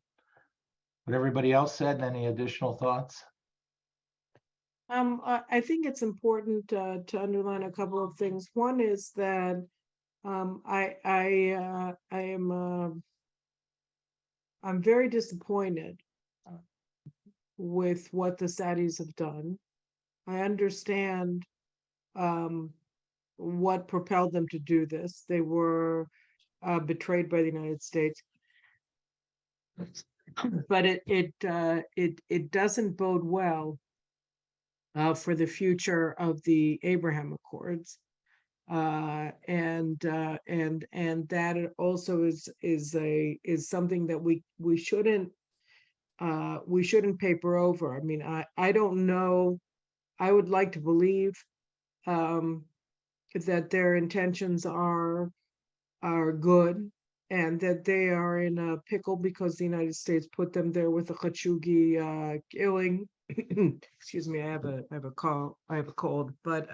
what everybody else said, and any additional thoughts? I think it's important to underline a couple of things. One is that I'm very disappointed with what the Saudis have done. I understand what propelled them to do this. They were betrayed by the United States, but it doesn't bode well for the future of the Abraham Accords, and that also is something that we shouldn't we shouldn't paper over. I mean, I don't know. I would like to believe um, that their intentions are good and that they are in a pickle because the United States put them there with the Khashoggi killing. Excuse me, I have a cold, but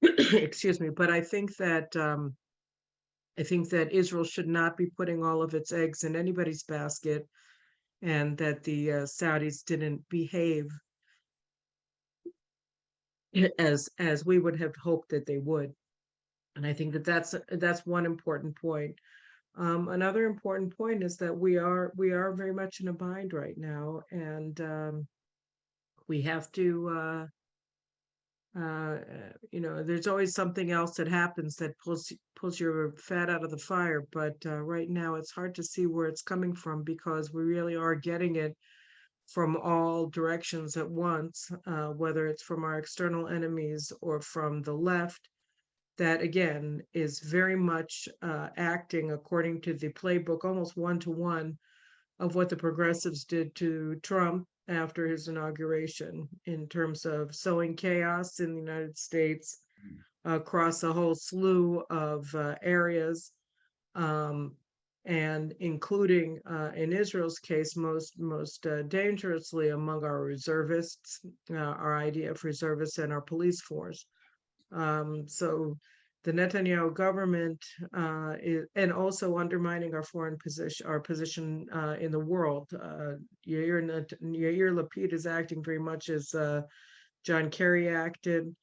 excuse me, but I think that Israel should not be putting all of its eggs in anybody's basket, and that the Saudis didn't behave as we would have hoped that they would. And I think that that's one important point. Another important point is that we are very much in a bind right now, and we have to. There's always something else that happens that pulls your fat out of the fire, but right now it's hard to see where it's coming from because we really are getting it from all directions at once, whether it's from our external enemies or from the left, that again is very much acting according to the playbook, almost one to one, of what the progressives did to Trump after his inauguration in terms of sowing chaos in the United States across a whole slew of areas, um, and including in Israel's case, most dangerously among our reservists, our IDF reservists, and our police force. So the Netanyahu government and also undermining our foreign position, our position in the world. Yair Lapid is acting very much as John Kerry acted,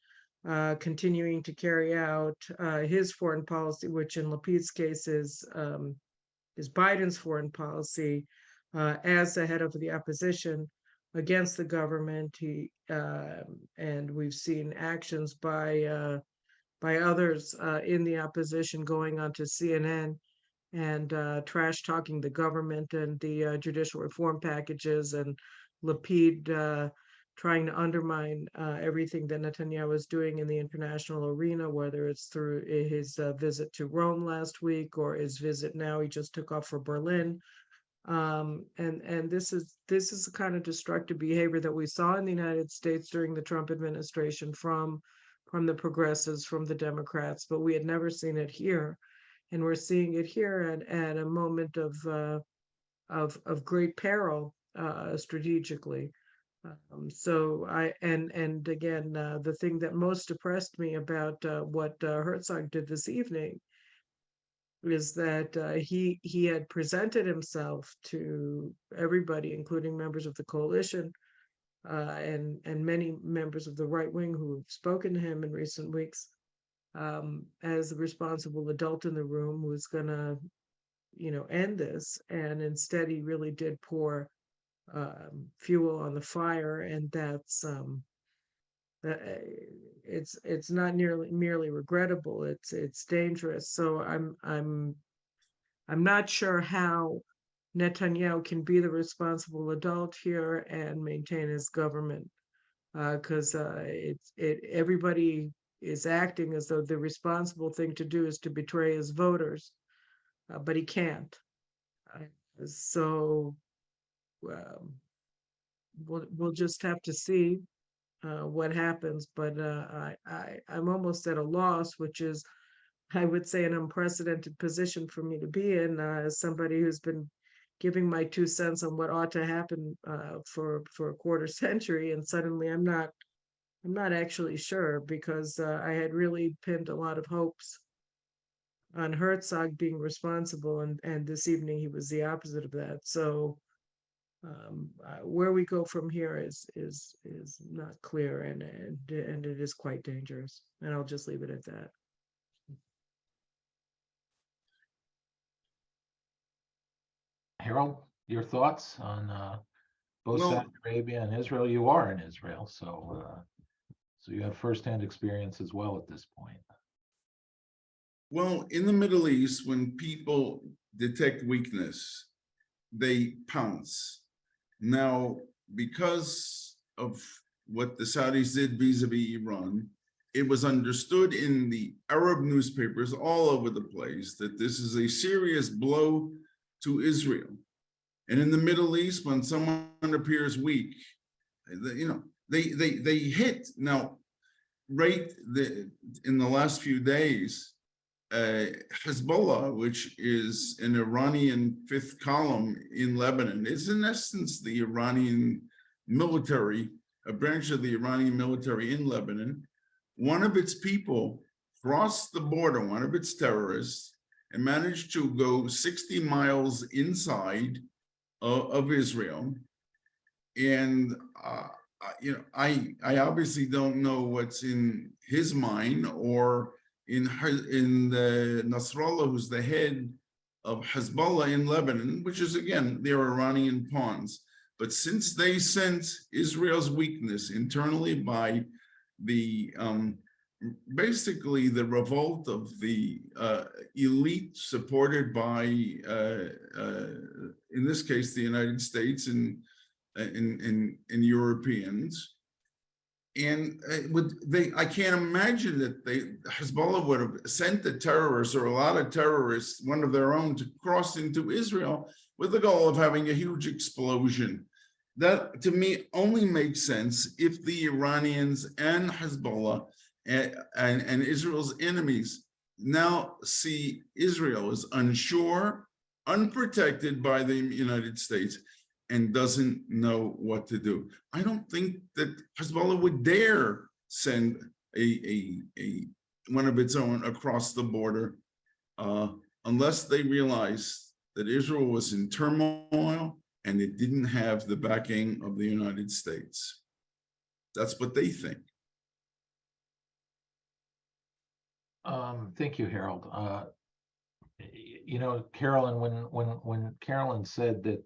continuing to carry out his foreign policy, which in Lapid's case is Biden's foreign policy, as the head of the opposition against the government. And we've seen actions by others in the opposition going onto CNN and trash talking the government and the judicial reform packages, and Lapid trying to undermine everything that Netanyahu is doing in the international arena, whether it's through his visit to Rome last week or his visit now. He just took off for Berlin. And this is the kind of destructive behavior that we saw in the United States during the Trump administration from the progressives, from the Democrats, but we had never seen it here, and we're seeing it here at a moment of great peril strategically. So and again, the thing that most depressed me about what Herzog did this evening is that he had presented himself to everybody, including members of the coalition, and many members of the right wing who have spoken to him in recent weeks, as the responsible adult in the room who's going to, end this. And instead, he really did pour fuel on the fire, and that's it's not merely regrettable. It's dangerous. So I'm not sure how Netanyahu can be the responsible adult here and maintain his government, because everybody is acting as though the responsible thing to do is to betray his voters, but he can't. So we'll just have to see what happens. But I'm almost at a loss, which is, I would say, an unprecedented position for me to be in, as somebody who's been giving my 2 cents on what ought to happen for a quarter century, and suddenly I'm not actually sure, because I had really pinned a lot of hopes on Herzog being responsible, and this evening he was the opposite of that. So where we go from here is not clear, and it is quite dangerous. And I'll just leave it at that. Harold, your thoughts on both Well- Saudi Arabia and Israel? You are in Israel, so you have firsthand experience as well at this point. Well, in the Middle East, when people detect weakness, they pounce. Now, because of what the Saudis did vis-a-vis Iran, it was understood in the Arab newspapers all over the place that this is a serious blow to Israel. And in the Middle East, when someone appears weak, they hit. Now, in the last few days, Hezbollah, which is an Iranian fifth column in Lebanon, is in essence the Iranian military, a branch of the Iranian military in Lebanon. One of its people crossed the border, one of its terrorists, and managed to go 60 miles inside of Israel. And I obviously don't know what's in his mind or in the Nasrallah, who's the head of Hezbollah in Lebanon, which is again their Iranian pawns. But since they sense Israel's weakness internally by the basically the revolt of the elite supported by in this case the United States and Europeans, and I can't imagine that Hezbollah would have sent the terrorists or a lot of terrorists, one of their own, to cross into Israel with the goal of having a huge explosion. That to me only makes sense if the Iranians and Hezbollah and Israel's enemies now see Israel as unsure, unprotected by the United States, and doesn't know what to do. I don't think that Hezbollah would dare send one of its own across the border unless they realized that Israel was in turmoil and it didn't have the backing of the United States. That's what they think. Thank you, Harold. Carolyn, when Carolyn said that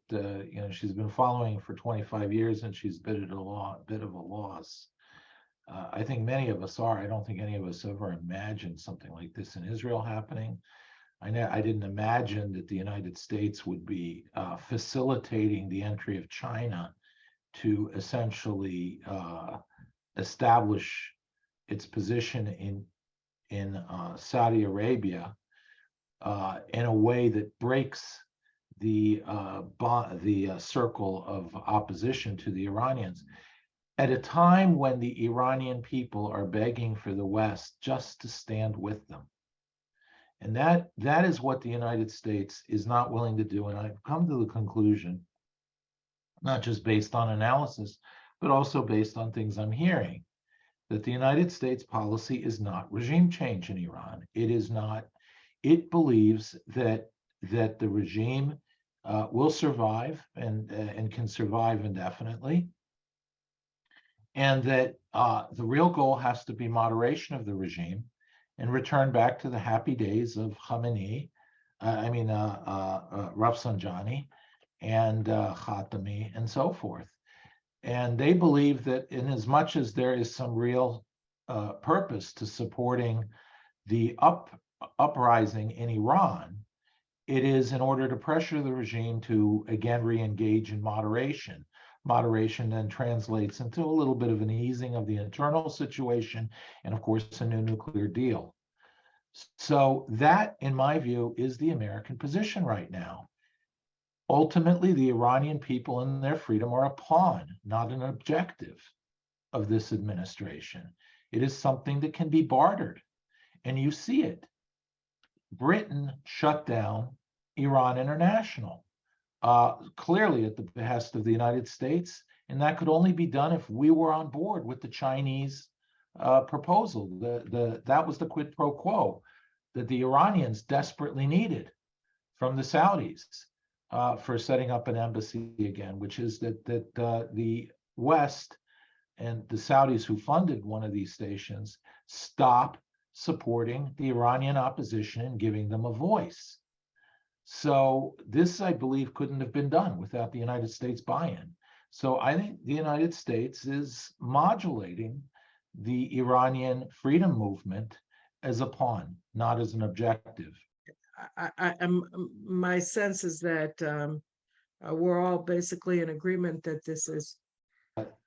she's been following for 25 years and she's been at a bit of a loss, I think many of us are. I don't think any of us ever imagined something like this in Israel happening. I didn't imagine that the United States would be facilitating the entry of China to essentially establish its position in Saudi Arabia in a way that breaks the circle of opposition to the Iranians at a time when the Iranian people are begging for the West just to stand with them. And that is what the United States is not willing to do. And I've come to the conclusion, not just based on analysis, but also based on things I'm hearing, that the United States policy is not regime change in Iran. It is not. It believes that the regime will survive and can survive indefinitely, and that the real goal has to be moderation of the regime and return back to the happy days of Khamenei, Rafsanjani, and Khatami, and so forth. And they believe that in as much as there is some real purpose to supporting the uprising in Iran, it is in order to pressure the regime to again re-engage in moderation. Moderation then translates into a little bit of an easing of the internal situation and, of course, a new nuclear deal. So that, in my view, is the American position right now. Ultimately, the Iranian people and their freedom are a pawn, not an objective of this administration. It is something that can be bartered, and you see it. Britain shut down Iran International, clearly at the behest of the United States, and that could only be done if we were on board with the Chinese proposal. That was the quid pro quo that the Iranians desperately needed from the Saudis for setting up an embassy again, which is that the West and the Saudis who funded one of these stations stop supporting the Iranian opposition and giving them a voice. So this, I believe, couldn't have been done without the United States buy-in. So I think the United States is modulating the Iranian freedom movement as a pawn, not as an objective. My sense is that we're all basically in agreement that this is.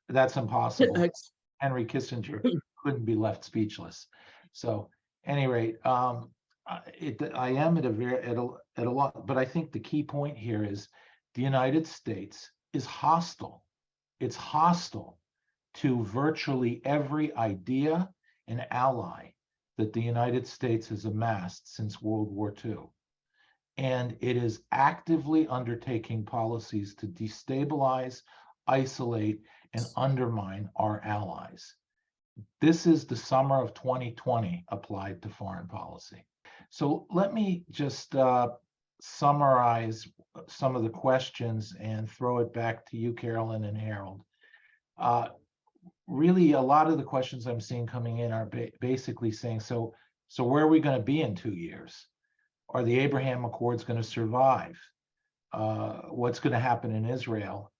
That's impossible. Henry Kissinger couldn't be left speechless. So, any rate, I am at a lot, but I think the key point here is the United States is hostile. It's hostile to virtually every idea and ally that the United States has amassed since World War II. And it is actively undertaking policies to destabilize, isolate, and undermine our allies. This is the summer of 2020 applied to foreign policy. So let me just summarize some of the questions and throw it back to you, Carolyn and Harold. Really, a lot of the questions I'm seeing coming in are basically saying, so where are we going to be in 2 years? Are the Abraham Accords going to survive? What's going to happen in Israel?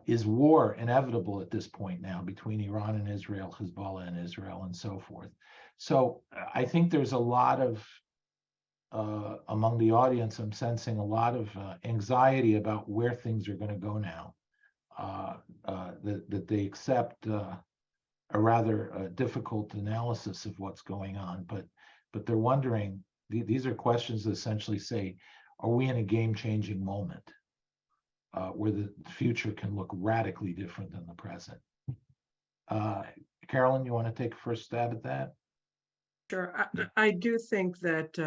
Is war inevitable at this point now between Iran and Israel, Hezbollah and Israel, and so forth? So I think there's a lot of, among the audience, I'm sensing a lot of anxiety about where things are going to go now, that they accept a rather difficult analysis of what's going on, but they're wondering, these are questions that essentially say, are we in a game-changing moment where the future can look radically different than the present? Carolyn, you want to take a first stab at that? Sure. I do think that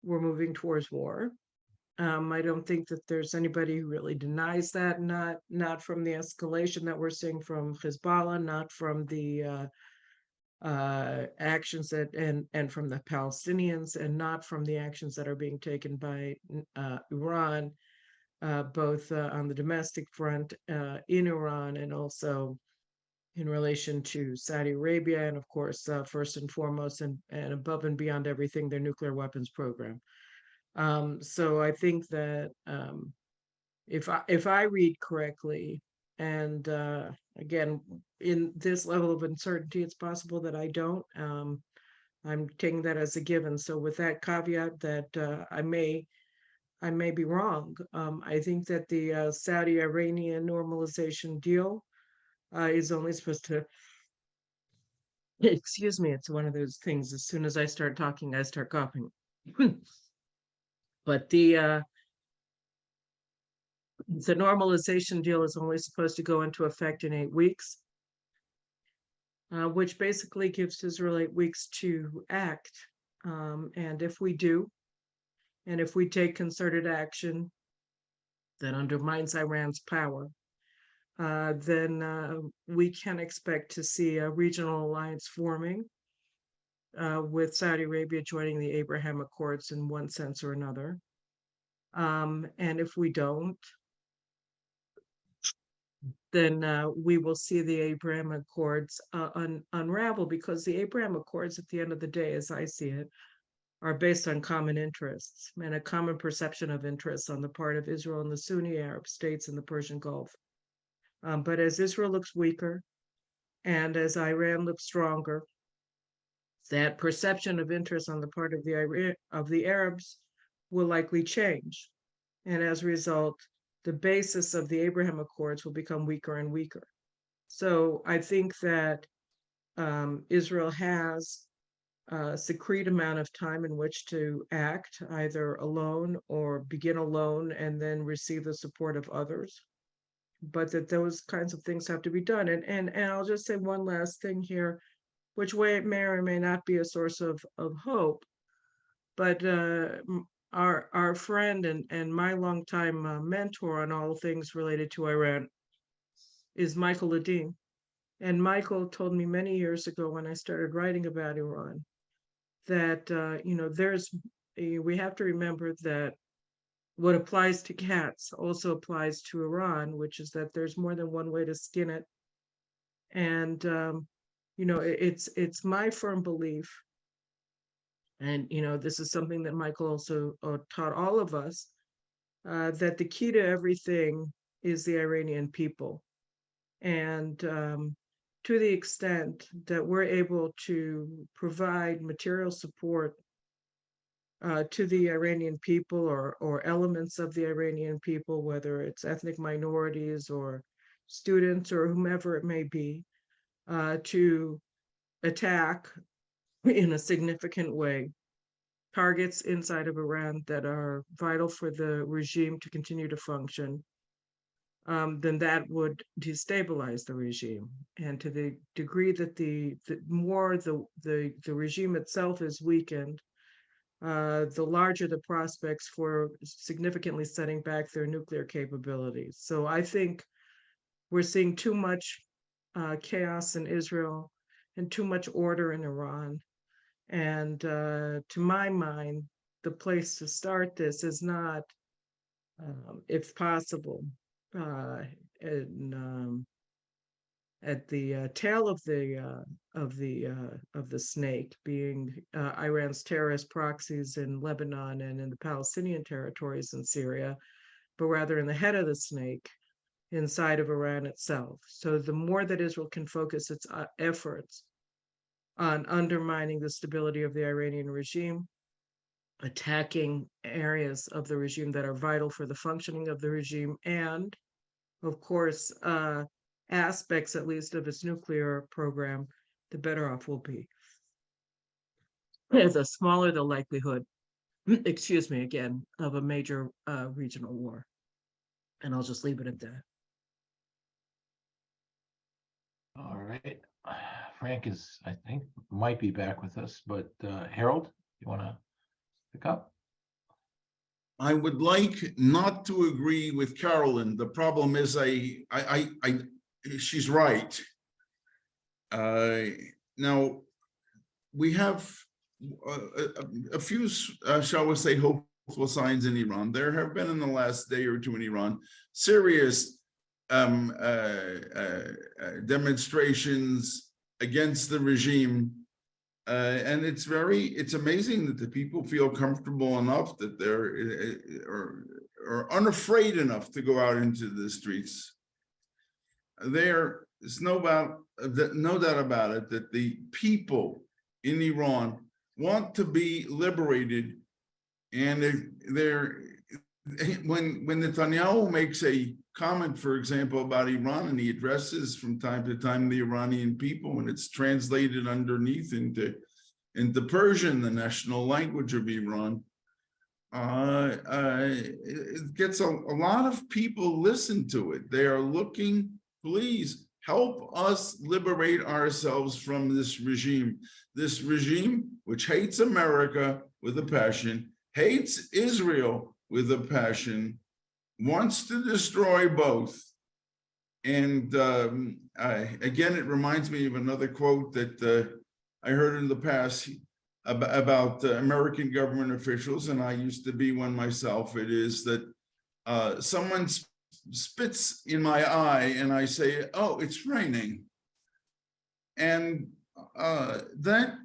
we're moving towards war. I don't think that there's anybody who really denies that, not from the escalation that we're seeing from Hezbollah, not from the actions that and from the Palestinians, and not from the actions that are being taken by Iran, both on the domestic front in Iran and also in relation to Saudi Arabia, and of course, first and foremost, and above and beyond everything, their nuclear weapons program. So I think that if I read correctly, and again, in this level of uncertainty, it's possible that I don't. I'm taking that as a given. So with that caveat that I may be wrong. I think that the Saudi-Iranian normalization deal is only supposed to, excuse me, it's one of those things, as soon as I start talking, I start coughing. But the normalization deal is only supposed to go into effect in 8 weeks, which basically gives Israel 8 weeks to act. And if we do, and if we take concerted action that undermines Iran's power, then we can expect to see a regional alliance forming with Saudi Arabia joining the Abraham Accords in one sense or another. And if we don't, then we will see the Abraham Accords unravel, because the Abraham Accords, at the end of the day, as I see it, are based on common interests and a common perception of interests on the part of Israel and the Sunni Arab states in the Persian Gulf. But as Israel looks weaker and as Iran looks stronger, that perception of interest on the part of the Arabs will likely change. And as a result, the basis of the Abraham Accords will become weaker and weaker. So I think that Israel has a discrete amount of time in which to act, either alone or begin alone and then receive the support of others. But that those kinds of things have to be done. And I'll just say one last thing here, which may or may not be a source of hope, but our friend and my longtime mentor on all things related to Iran is Michael Ledeen. And Michael told me many years ago, when I started writing about Iran, that we have to remember that what applies to cats also applies to Iran, which is that there's more than one way to skin it. And it's my firm belief, and this is something that Michael also taught all of us, that the key to everything is the Iranian people. And to the extent that we're able to provide material support to the Iranian people, or elements of the Iranian people, whether it's ethnic minorities or students or whomever it may be, to attack in a significant way targets inside of Iran that are vital for the regime to continue to function, then that would destabilize the regime. And to the degree that the more the regime itself is weakened, the larger the prospects for significantly setting back their nuclear capabilities. So I think we're seeing too much chaos in Israel and too much order in Iran. And to my mind, the place to start this is not, if possible, in, at the tail of the snake, being Iran's terrorist proxies in Lebanon and in the Palestinian territories in Syria, but rather in the head of the snake inside of Iran itself. So the more that Israel can focus its efforts on undermining the stability of the Iranian regime, attacking areas of the regime that are vital for the functioning of the regime, and of course, aspects at least of its nuclear program, the better off we'll be. The smaller the likelihood, excuse me, again, of a major regional war. And I'll just leave it at that. All right. Frank is, I think, might be back with us, but Harold, you want to pick up? I would like not to agree with Carolyn. The problem is she's right. Now, we have a few, shall we say, hopeful signs in Iran. There have been in the last day or two in Iran serious demonstrations against the regime. And it's amazing that the people feel comfortable enough that they're or unafraid enough to go out into the streets. There's no doubt about it that the people in Iran want to be liberated, and when Netanyahu makes a comment, for example, about Iran, and he addresses from time to time the Iranian people, and it's translated underneath into Persian, the national language of Iran, it gets a lot of people listen to it. They are looking, please help us liberate ourselves from this regime which hates America with a passion, hates Israel with a passion, wants to destroy both. And again, it reminds me of another quote that I heard in the past about American government officials, and I used to be one myself. It is that someone spits in my eye and I say, "Oh, it's raining." And that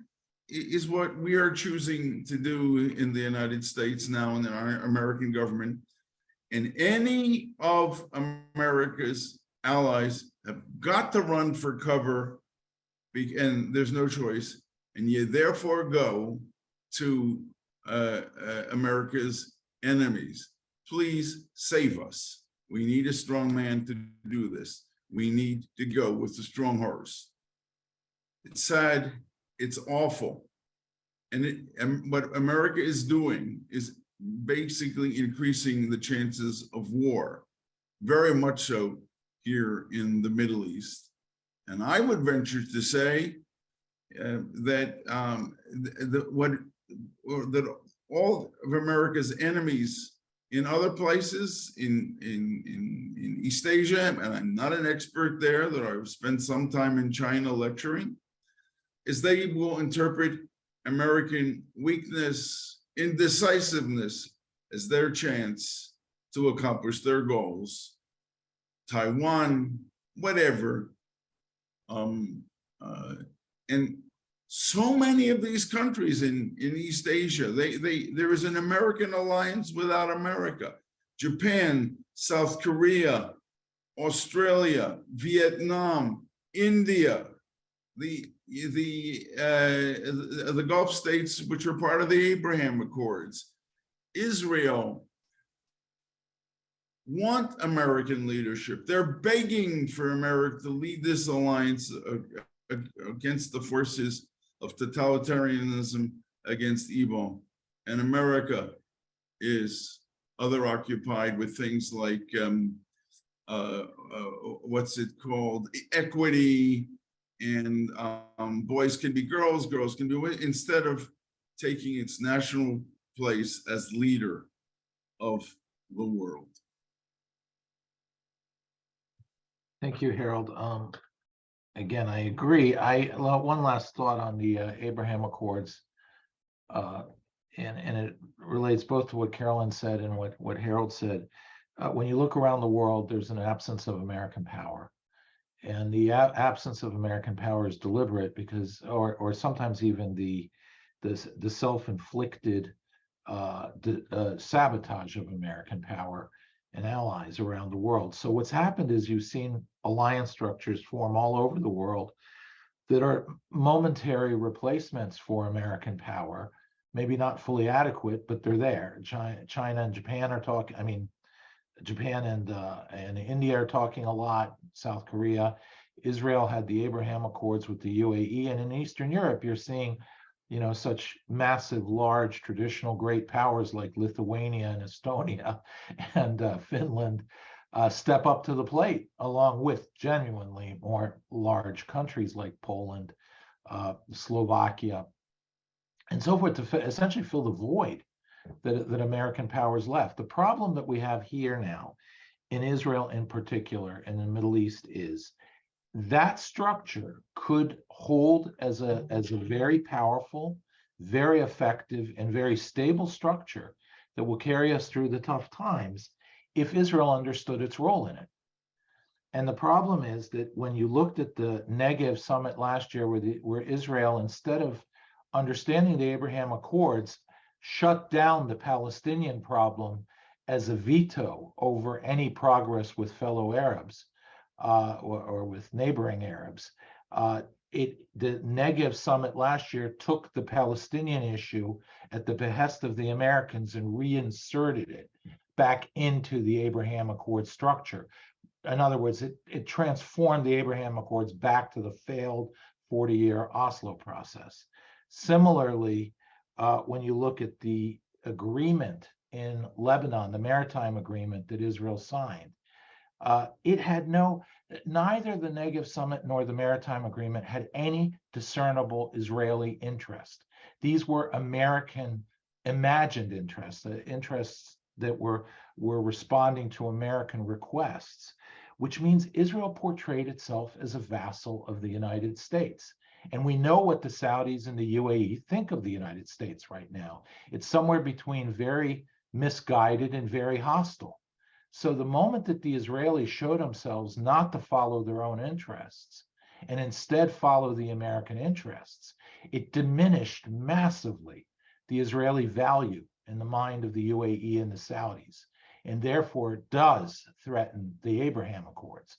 is what we are choosing to do in the United States now, in our American government. And any of America's allies have got to run for cover, and there's no choice. And you therefore go to America's enemies. Please save us. We need a strong man to do this. We need to go with a strong horse. It's sad. It's awful. And what America is doing is basically increasing the chances of war, very much so here in the Middle East. And I would venture to say that all of America's enemies in other places in East Asia, and I'm not an expert there, that I've spent some time in China lecturing, is they will interpret American weakness, indecisiveness as their chance to accomplish their goals. Taiwan, whatever. And so many of these countries in East Asia, there is an American alliance without America. Japan, South Korea, Australia, Vietnam, India, the Gulf states, which are part of the Abraham Accords, Israel. want American leadership. They're begging for America to lead this alliance against the forces of totalitarianism, against evil. And America is other occupied with things like what's it called, equity, and boys can be girls, girls can be women, instead of taking its national place as leader of the world. Thank you, Harold. Again, I agree. One last thought on the Abraham Accords, and it relates both to what Carolyn said and what Harold said. When you look around the world, there's an absence of American power, and the absence of American power is deliberate because, or sometimes even the self-inflicted sabotage of American power and allies around the world. So what's happened is you've seen alliance structures form all over the world that are momentary replacements for American power, maybe not fully adequate, but they're there. China and Japan are talking, I mean, Japan and India are talking a lot, South Korea. Israel had the Abraham Accords with the UAE, and in Eastern Europe, you're seeing, you know, such massive, large, traditional great powers like Lithuania and Estonia and Finland step up to the plate, along with genuinely more large countries like Poland, Slovakia, and so forth, to essentially fill the void that American powers left. The problem that we have here now, in Israel in particular, and in the Middle East, is that structure could hold as a very powerful, very effective, and very stable structure that will carry us through the tough times if Israel understood its role in it. And the problem is that when you looked at the Negev summit last year, where Israel, instead of understanding the Abraham Accords, shut down the Palestinian problem as a veto over any progress with fellow Arabs, or with neighboring Arabs. The Negev summit last year took the Palestinian issue at the behest of the Americans and reinserted it back into the Abraham Accord structure. In other words, it transformed the Abraham Accords back to the failed 40-year Oslo process. Similarly, when you look at the agreement in Lebanon, the maritime agreement that Israel signed, it had neither the Negev summit nor the maritime agreement had any discernible Israeli interest. These were American imagined interests, interests that were responding to American requests, which means Israel portrayed itself as a vassal of the United States. And we know what the Saudis and the UAE think of the United States right now. It's somewhere between very misguided and very hostile. So the moment that the Israelis showed themselves not to follow their own interests and instead follow the American interests, it diminished massively the Israeli value in the mind of the UAE and the Saudis, and therefore it does threaten the Abraham Accords.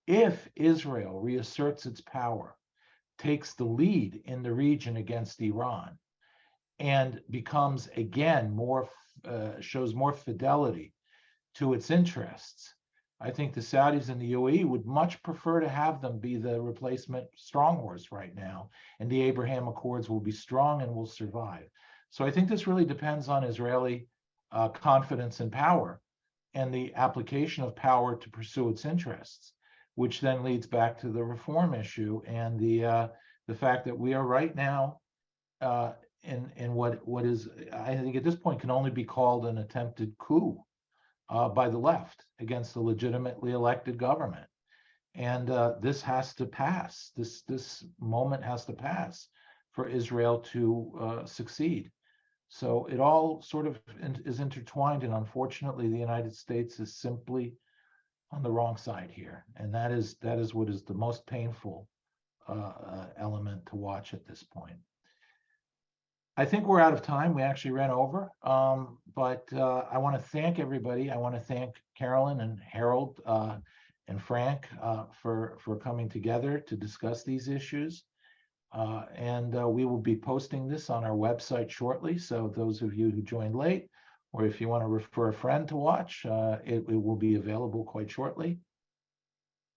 If Israel reasserts its power, takes the lead in the region against Iran, and becomes again shows more fidelity to its interests, I think the Saudis and the UAE would much prefer to have them be the replacement strong horse right now, and the Abraham Accords will be strong and will survive. So I think this really depends on Israeli confidence in power and the application of power to pursue its interests, which then leads back to the reform issue and the fact that we are right now in what is, I think at this point, can only be called an attempted coup by the left against the legitimately elected government. And this has to pass. This moment has to pass for Israel to succeed. So it all sort of is intertwined, and unfortunately, the United States is simply on the wrong side here, and that is what is the most painful element to watch at this point. I think we're out of time. We actually ran over, but I want to thank everybody. I want to thank Carolyn and Harold and Frank for coming together to discuss these issues. And we will be posting this on our website shortly. So those of you who joined late or if you want to refer a friend to watch, it will be available quite shortly.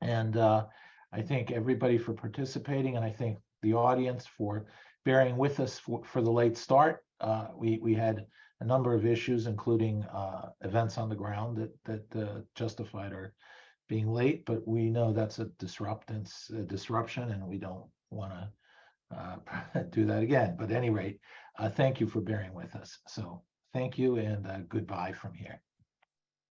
And I thank everybody for participating, and I thank the audience for bearing with us for the late start. We had a number of issues, including events on the ground that justified our being late, but we know that's a disruption, and we don't want to do that again. But at any rate, thank you for bearing with us. So thank you, and goodbye from here.